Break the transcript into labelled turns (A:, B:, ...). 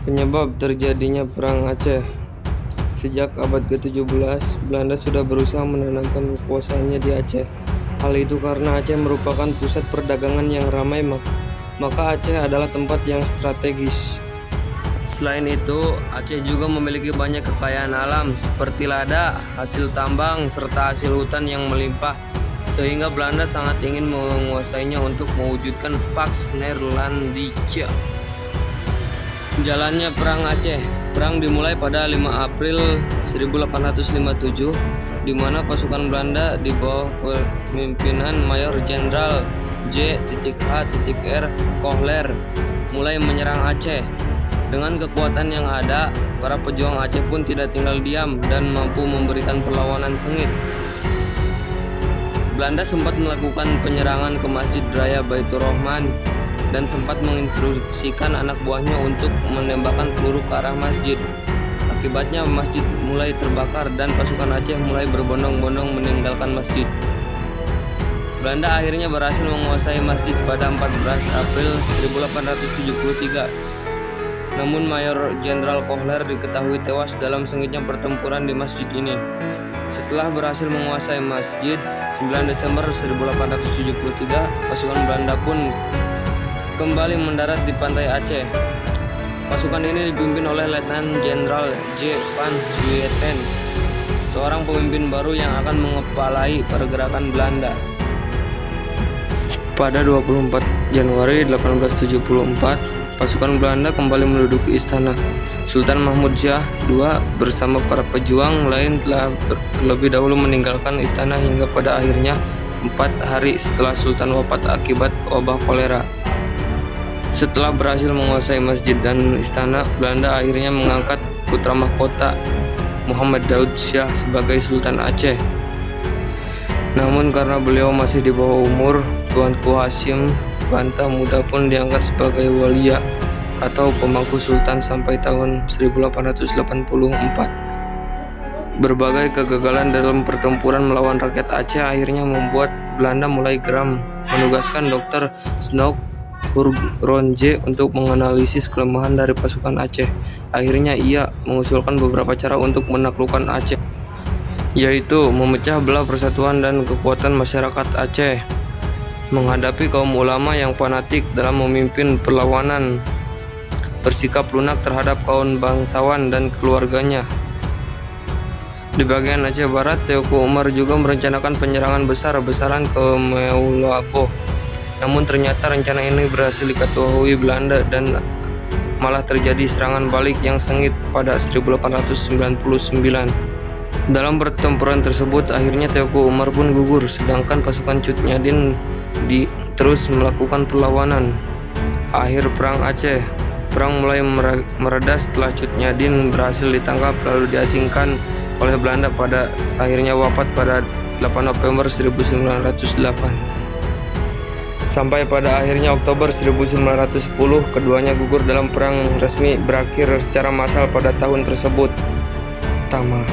A: Penyebab terjadinya Perang Aceh. Sejak abad ke-17, Belanda sudah berusaha menanamkan kekuasaannya di Aceh. Hal itu karena Aceh merupakan pusat perdagangan yang ramai, maka Aceh adalah tempat yang strategis. Selain itu, Aceh juga memiliki banyak kekayaan alam seperti lada, hasil tambang, serta hasil hutan yang melimpah, sehingga Belanda sangat ingin menguasainya untuk mewujudkan Pax Neerlandica. Jalannya Perang Aceh. Perang dimulai pada 5 April 1857, di mana pasukan Belanda di bawah pemimpinan Mayor Jenderal J.H.R. Kohler mulai menyerang Aceh. Dengan kekuatan yang ada, para pejuang Aceh pun tidak tinggal diam dan mampu memberikan perlawanan sengit. Belanda sempat melakukan penyerangan ke Masjid Raya Baitur Rahman dan sempat menginstruksikan anak buahnya untuk menembakkan peluru ke arah masjid. Akibatnya masjid mulai terbakar dan pasukan Aceh mulai berbondong-bondong meninggalkan masjid. Belanda akhirnya berhasil menguasai masjid pada 14 April 1873. Namun Mayor Jenderal Kohler diketahui tewas dalam sengitnya pertempuran di masjid ini. Setelah berhasil menguasai masjid, 9 Desember 1873, pasukan Belanda pun kembali mendarat di pantai Aceh. Pasukan ini dipimpin oleh Letnan Jenderal J. Van Swieten, seorang pemimpin baru yang akan mengepalai pergerakan Belanda. Pada 24 Januari 1874, pasukan Belanda kembali menduduki istana. Sultan Mahmud Shah II bersama para pejuang lain telah terlebih dahulu meninggalkan istana hingga pada akhirnya 4 hari setelah Sultan wafat akibat wabah kolera. Setelah berhasil menguasai masjid dan istana, Belanda akhirnya mengangkat putra mahkota Muhammad Daud Shah sebagai Sultan Aceh. Namun karena beliau masih di bawah umur, Tuanku Hasyim Banta Muda pun diangkat sebagai walia atau pemangku sultan sampai tahun 1884. Berbagai kegagalan dalam pertempuran melawan rakyat Aceh akhirnya membuat Belanda mulai geram, menugaskan Dr. Snoek Hurgronje untuk menganalisis kelemahan dari pasukan Aceh. Akhirnya ia mengusulkan beberapa cara untuk menaklukkan Aceh, yaitu memecah belah persatuan dan kekuatan masyarakat Aceh, menghadapi kaum ulama yang fanatik dalam memimpin perlawanan, bersikap lunak terhadap kaum bangsawan dan keluarganya. Di bagian Aceh Barat, Teuku Umar juga merencanakan penyerangan besar-besaran ke Meulaboh. Namun ternyata rencana ini berhasil diketahui Belanda dan malah terjadi serangan balik yang sengit pada 1899. Dalam pertempuran tersebut akhirnya Teuku Umar pun gugur, sedangkan pasukan Cut Nyadin terus melakukan perlawanan. Akhir Perang Aceh. Perang mulai mereda setelah Cut Nyadin berhasil ditangkap lalu diasingkan oleh Belanda, pada akhirnya wafat pada 8 November 1908. Sampai pada akhirnya Oktober 1910, keduanya gugur dalam perang resmi berakhir secara massal pada tahun tersebut. Tamat.